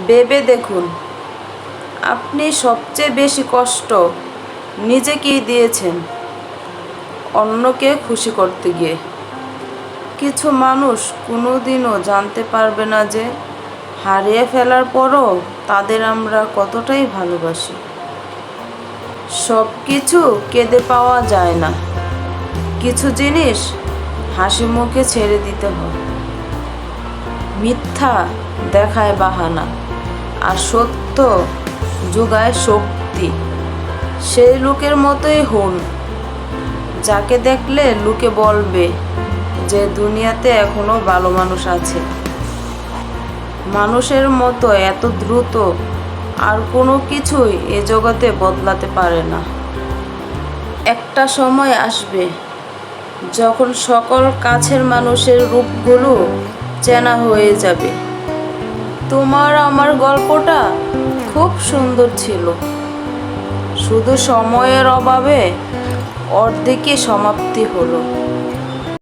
ভেবে দেখুন, আপনি সবচেয়ে বেশি কষ্ট নিজেকেই দিয়েছেন অন্যকে খুশি করতে গিয়ে। কিছু মানুষ কোনোদিনও জানতে পারবে না যে হারিয়ে ফেলার পরও তাদের আমরা কতটাই ভালোবাসি। সব কিছু কেঁদে পাওয়া যায় না, কিছু জিনিস হাসি মুখে ছেড়ে দিতে হয়। মিথ্যা দেখায় বাহানা, আর সত্য যোগায় শক্তি। সেই লোকের মতোই হন যাকে দেখলে লোকে বলবে যে দুনিয়াতে এখনো ভালো মানুষ আছে। মানুষের মতো এত দ্রুত আর কোনো কিছুই এ জগতে বদলাতে পারে না। একটা সময় আসবে যখন সকল কাছের মানুষের রূপগুলো চেনা হয়ে যাবে। তোমার আমার গল্পটা খুব সুন্দর ছিল, শুধু সময়ের অভাবে অর্ধেকই সমাপ্তি হলো।